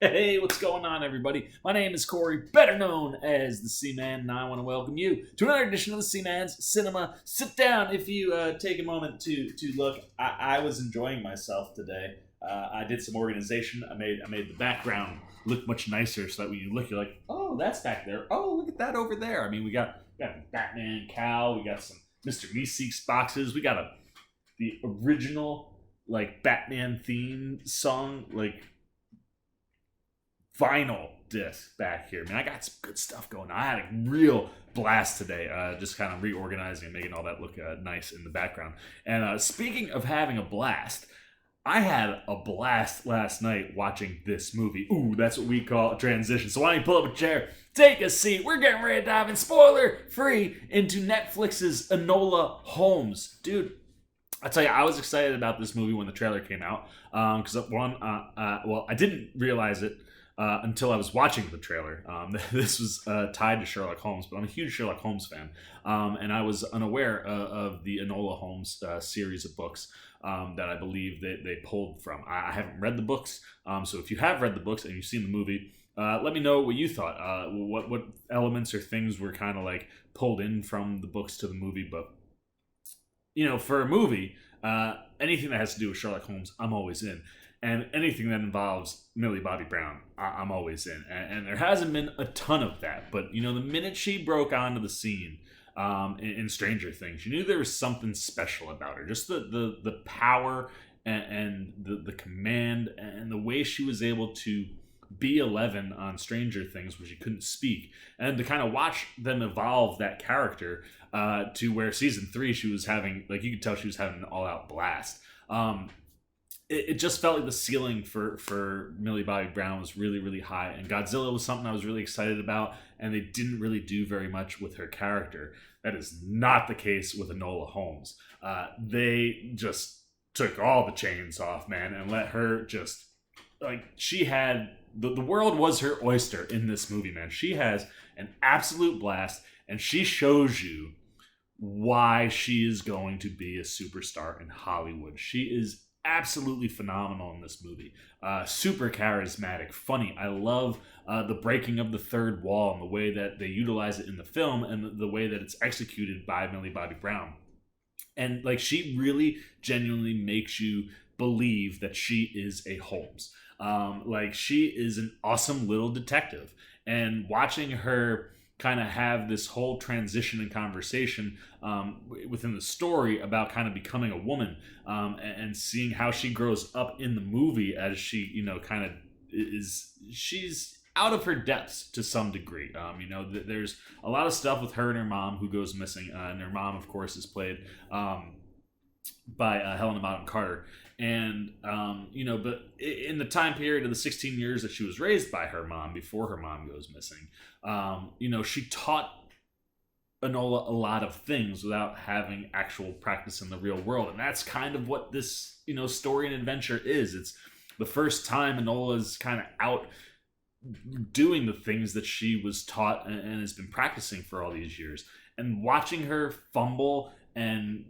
Hey, what's going on, everybody? My name is Corey, better known as the Seaman, and I want to welcome you to another edition of the Seaman's Cinema Sit Down. If you take a moment to look, I was enjoying myself today. I did some organization. I made the background look much nicer, so that when you look, you're like, oh, that's back there. Oh, look at that over there. I mean, we got the Batman cowl. We got some Mr. Meeseeks boxes. We got the original like Batman theme song like vinyl disc back here. Man, I got some good stuff going on. I had a real blast today, just kind of reorganizing and making all that look nice in the background. And speaking of having a blast, I had a blast last night watching this movie. Ooh, that's what we call a transition. So why don't you pull up a chair, take a seat. We're getting ready to dive in spoiler-free into Netflix's Enola Holmes. Dude, I tell you, I was excited about this movie when the trailer came out. Because I didn't realize it until I was watching the trailer. This was tied to Sherlock Holmes, but I'm a huge Sherlock Holmes fan. And I was unaware of the Enola Holmes series of books that I believe they pulled from. I haven't read the books, so if you have read the books and you've seen the movie, let me know what you thought. What elements or things were kind of like pulled in from the books to the movie. But, for a movie, anything that has to do with Sherlock Holmes, I'm always in. And anything that involves Millie Bobby Brown, I'm always in. And there hasn't been a ton of that. But, the minute she broke onto the scene in Stranger Things, you knew there was something special about her. Just the power and the command and the way she was able to be 11 on Stranger Things where she couldn't speak. And to kind of watch them evolve that character to where season 3 she was having, like you could tell she was having an all-out blast. It just felt like the ceiling for Millie Bobby Brown was really, really high. And Godzilla was something I was really excited about, and they didn't really do very much with her character. That is not the case with Enola Holmes. They just took all the chains off, man, and let her just, like, she had, the world was her oyster in this movie, man. She has an absolute blast, and she shows you why she is going to be a superstar in Hollywood. She is absolutely phenomenal in this movie. Super charismatic, funny. I love the breaking of the third wall and the way that they utilize it in the film and the way that it's executed by Millie Bobby Brown. And like, she really genuinely makes you believe that she is a Holmes. Like, she is an awesome little detective. And watching her kind of have this whole transition and conversation within the story about kind of becoming a woman and seeing how she grows up in the movie as she, kind of she's out of her depths to some degree. There's a lot of stuff with her and her mom who goes missing. And her mom, of course, is played by Helena Bonham Carter. And, but in the time period of the 16 years that she was raised by her mom before her mom goes missing, she taught Enola a lot of things without having actual practice in the real world. And that's kind of what this, story and adventure is. It's the first time Enola's kind of out doing the things that she was taught and has been practicing for all these years. And watching her fumble and,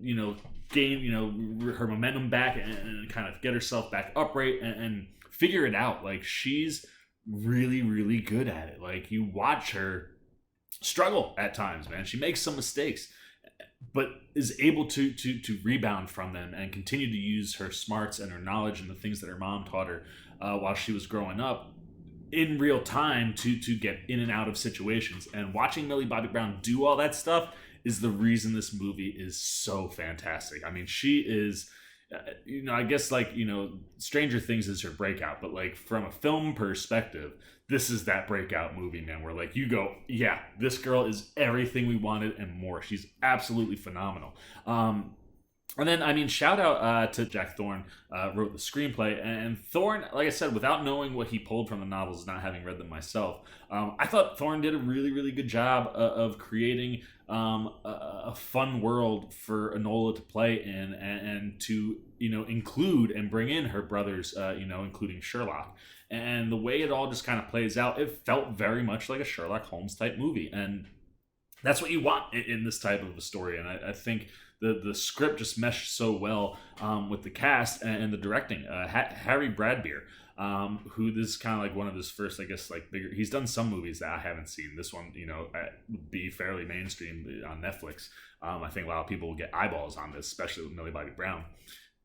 gain, her momentum back and kind of get herself back upright and figure it out. Like, she's really, really good at it. Like, you watch her struggle at times, man. She makes some mistakes, but is able to rebound from them and continue to use her smarts and her knowledge and the things that her mom taught her while she was growing up in real time to get in and out of situations. And watching Millie Bobby Brown do all that stuff is the reason this movie is so fantastic. I mean, she is, I guess, like, Stranger Things is her breakout, but like, from a film perspective, this is that breakout movie, man, where like, you go, yeah, this girl is everything we wanted and more. She's absolutely phenomenal. And then, I mean, shout out to Jack Thorne, wrote the screenplay. And Thorne, like I said, without knowing what he pulled from the novels, not having read them myself, I thought Thorne did a really, really good job of creating a fun world for Enola to play in and to, include and bring in her brothers, including Sherlock. And the way it all just kind of plays out, it felt very much like a Sherlock Holmes type movie. And that's what you want in this type of a story. And I think the script just meshed so well with the cast and the directing. Harry Bradbeer, who this is kind of like one of his first, I guess, like bigger. He's done some movies that I haven't seen. This one, would be fairly mainstream on Netflix. I think a lot of people will get eyeballs on this, especially with Millie Bobby Brown.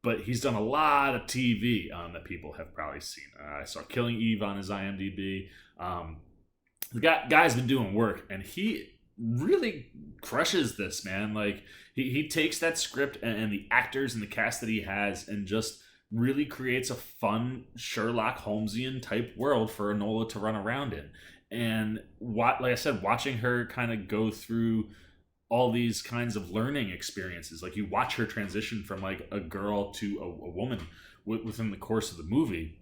But he's done a lot of TV that people have probably seen. I saw Killing Eve on his IMDb. The guy's been doing work, and he really crushes this, man. Like, he takes that script and the actors and the cast that he has and just really creates a fun Sherlock Holmesian type world for Enola to run around in. And like I said, watching her kind of go through all these kinds of learning experiences, like you watch her transition from like a girl to a woman within the course of the movie.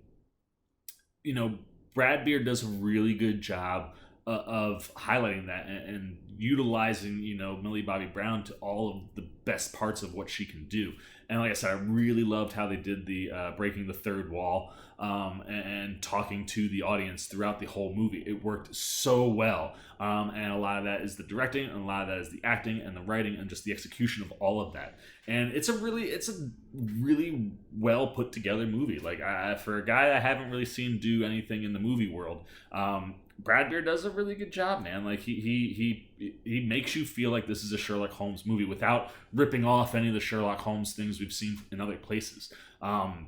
Brad Beard does a really good job of highlighting that and utilizing, Millie Bobby Brown to all of the best parts of what she can do. And like I said, I really loved how they did the breaking the third wall and talking to the audience throughout the whole movie. It worked so well. And a lot of that is the directing, and a lot of that is the acting and the writing and just the execution of all of that. And it's a really well put together movie. Like, for a guy I haven't really seen do anything in the movie world, Brad Beard does a really good job, man. Like, he makes you feel like this is a Sherlock Holmes movie without ripping off any of the Sherlock Holmes things we've seen in other places. And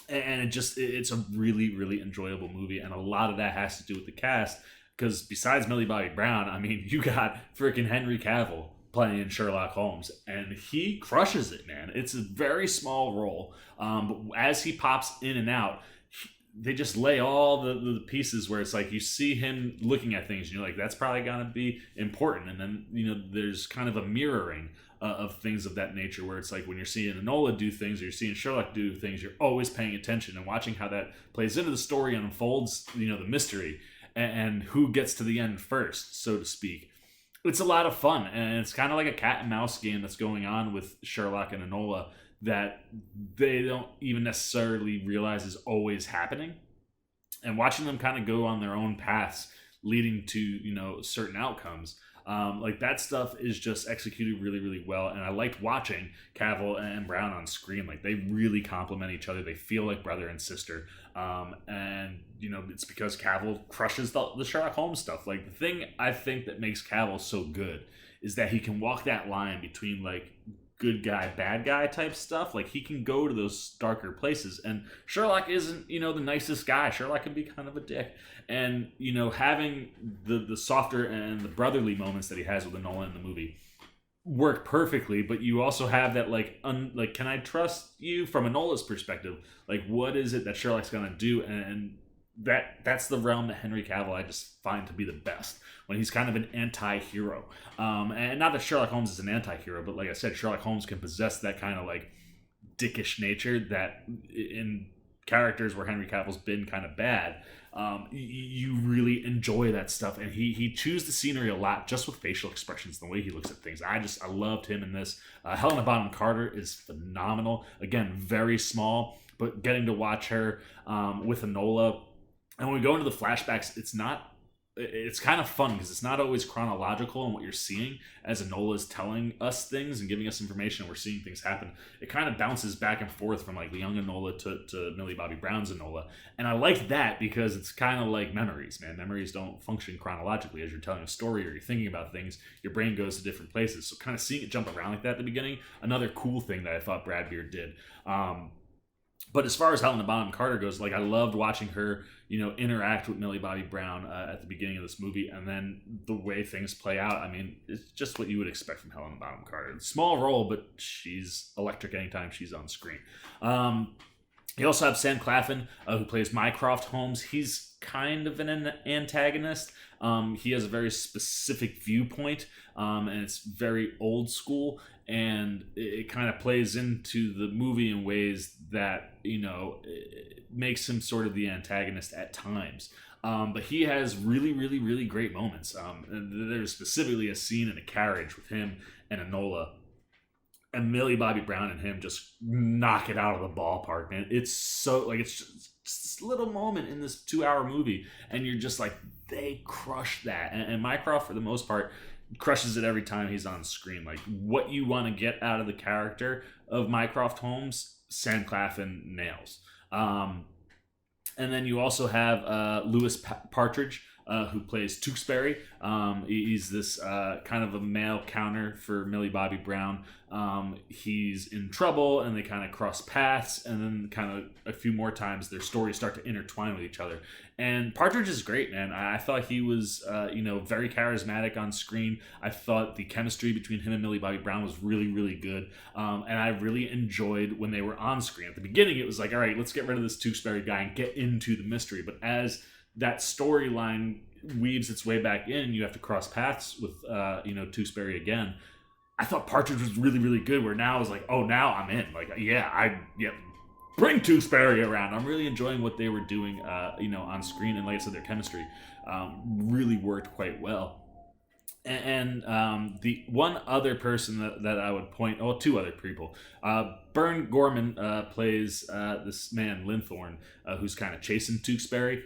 it's a really, really enjoyable movie. And a lot of that has to do with the cast, because besides Millie Bobby Brown, I mean, you got freaking Henry Cavill playing Sherlock Holmes, and he crushes it, man. It's a very small role, but as he pops in and out, they just lay all the pieces where it's like you see him looking at things and you're like, that's probably gonna be important. And then there's kind of a mirroring of things of that nature, where it's like when you're seeing Enola do things or you're seeing Sherlock do things, you're always paying attention and watching how that plays into the story and unfolds, the mystery and who gets to the end first, so to speak. It's a lot of fun, and it's kind of like a cat and mouse game that's going on with Sherlock and Enola that they don't even necessarily realize is always happening. And watching them kind of go on their own paths leading to, certain outcomes, like that stuff is just executed really, really well. And I liked watching Cavill and Brown on screen. Like, they really complement each other. They feel like brother and sister. And it's because Cavill crushes the Sherlock Holmes stuff. Like, the thing I think that makes Cavill so good is that he can walk that line between like good guy, bad guy type stuff. Like, he can go to those darker places, and Sherlock isn't, the nicest guy. Sherlock can be kind of a dick. And, having the softer and the brotherly moments that he has with Enola in the movie work perfectly, but you also have that like can I trust you from Enola's perspective? Like, what is it that Sherlock's gonna do? And that's the realm that Henry Cavill I just find to be the best, when he's kind of an anti-hero. And not that Sherlock Holmes is an anti-hero, but like I said, Sherlock Holmes can possess that kind of like dickish nature that in characters where Henry Cavill's been kind of bad, you really enjoy that stuff. And he chews the scenery a lot just with facial expressions, the way he looks at things. I loved him in this. Helena Bonham Carter is phenomenal. Again, very small, but getting to watch her with Enola. And when we go into the flashbacks, it's kind of fun because it's not always chronological in what you're seeing as Enola is telling us things and giving us information, and we're seeing things happen. It kind of bounces back and forth from like the young Enola to Millie Bobby Brown's Enola. And I like that because it's kind of like memories, man. Memories don't function chronologically. As you're telling a story or you're thinking about things, your brain goes to different places. So kind of seeing it jump around like that at the beginning, another cool thing that I thought Brad Beard did. But as far as Helena Bonham Carter goes, like, I loved watching her, interact with Millie Bobby Brown at the beginning of this movie, and then the way things play out. I mean, it's just what you would expect from Helena Bonham Carter. Small role, but she's electric anytime she's on screen. You also have Sam Claflin, who plays Mycroft Holmes. He's kind of an antagonist. He has a very specific viewpoint, and it's very old school, and it kind of plays into the movie in ways that, it makes him sort of the antagonist at times. But he has really, really, really great moments. And there's specifically a scene in a carriage with him and Enola, and Millie Bobby Brown and him just knock it out of the ballpark, man. It's so, like, it's just this little moment in this 2-hour movie, and you're just like, they crush that. And Mycroft, for the most part, crushes it every time he's on screen. Like, what you want to get out of the character of Mycroft Holmes, Sam Claflin nails. And then you also have Lewis Partridge, who plays Tewksbury. He's this kind of a male counter for Millie Bobby Brown. He's in trouble, and they kind of cross paths, and then kind of a few more times their stories start to intertwine with each other. And Partridge is great, man. I thought he was, very charismatic on screen. I thought the chemistry between him and Millie Bobby Brown was really, really good. And I really enjoyed when they were on screen. At the beginning, it was like, all right, let's get rid of this Tewksbury guy and get into the mystery. But as that storyline weaves its way back in, you have to cross paths with, Tewksbury again. I thought Partridge was really, really good, where now I was like, oh, now I'm in. Like, bring Tewksbury around. I'm really enjoying what they were doing, on screen. And like I said, their chemistry really worked quite well. And the one other person that I would point, two other people. Bern Gorman plays this man, Linthorne, who's kind of chasing Tewksbury.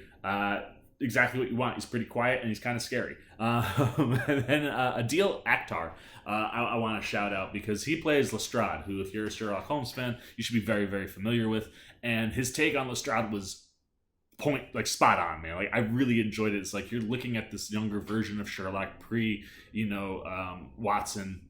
Exactly what you want. He's pretty quiet and he's kind of scary. And then Adil Akhtar, I want to shout out because he plays Lestrade, who, if you're a Sherlock Holmes fan, you should be very, very familiar with. And his take on Lestrade was spot on, man. Like, I really enjoyed it. It's like you're looking at this younger version of Sherlock pre, Watson,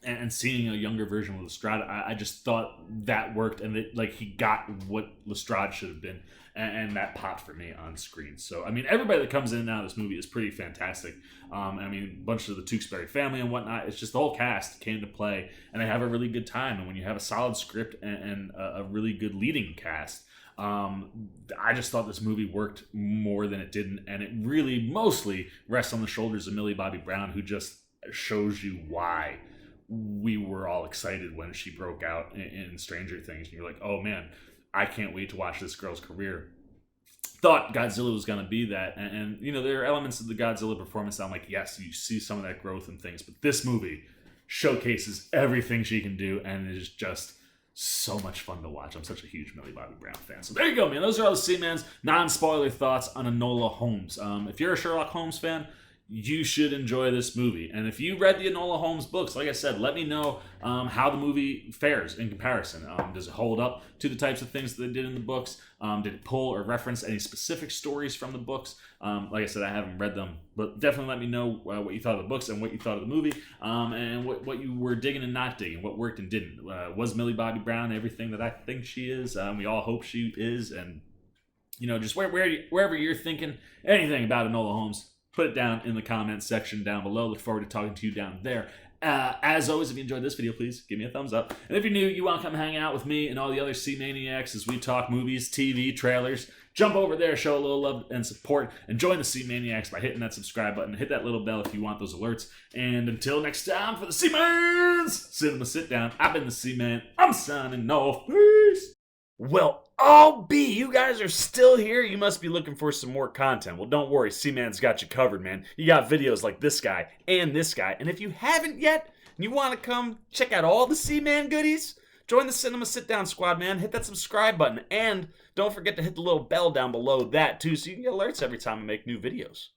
and seeing a younger version of Lestrade. I just thought that worked, and he got what Lestrade should have been, and that popped for me on screen. So, I mean, everybody that comes in and out of this movie is pretty fantastic. A bunch of the Tewksbury family and whatnot. It's just the whole cast came to play, and they have a really good time. And when you have a solid script and a really good leading cast, I just thought this movie worked more than it didn't, and it really mostly rests on the shoulders of Millie Bobby Brown, who just shows you why we were all excited when she broke out in Stranger Things. And you're like, oh man, I can't wait to watch this girl's career. Thought Godzilla was going to be that, and there are elements of the Godzilla performance that I'm like, yes, you see some of that growth and things, but this movie showcases everything she can do, and it is just so much fun to watch. I'm such a huge Millie Bobby Brown fan. So there you go, man. Those are all the Seaman's non-spoiler thoughts on Enola Holmes. If you're a Sherlock Holmes fan, you should enjoy this movie. And if you read the Enola Holmes books, like I said, let me know how the movie fares in comparison. Does it hold up to the types of things that they did in the books? Did it pull or reference any specific stories from the books? Like I said, I haven't read them, but definitely let me know what you thought of the books and what you thought of the movie, and what you were digging and not digging, what worked and didn't. Was Millie Bobby Brown everything that I think she is? We all hope she is, and just wherever you're thinking anything about Enola Holmes, put it down in the comments section down below. Look forward to talking to you down there. As always, if you enjoyed this video, please give me a thumbs up. And if you're new, you want to come hang out with me and all the other C-Maniacs as we talk movies, TV, trailers, jump over there, show a little love and support, and join the C-Maniacs by hitting that subscribe button. Hit that little bell if you want those alerts. And until next time, for the C-Man's Cinema Sit Down, I've been the C-Man. I'm signing off. Peace. Well, you guys are still here. You must be looking for some more content. Well, don't worry. C-Man's got you covered, man. You got videos like this guy and this guy. And if you haven't yet, and you want to come check out all the C-Man goodies, join the Cinema Sit Down squad, man. Hit that subscribe button. And don't forget to hit the little bell down below that, too, so you can get alerts every time I make new videos.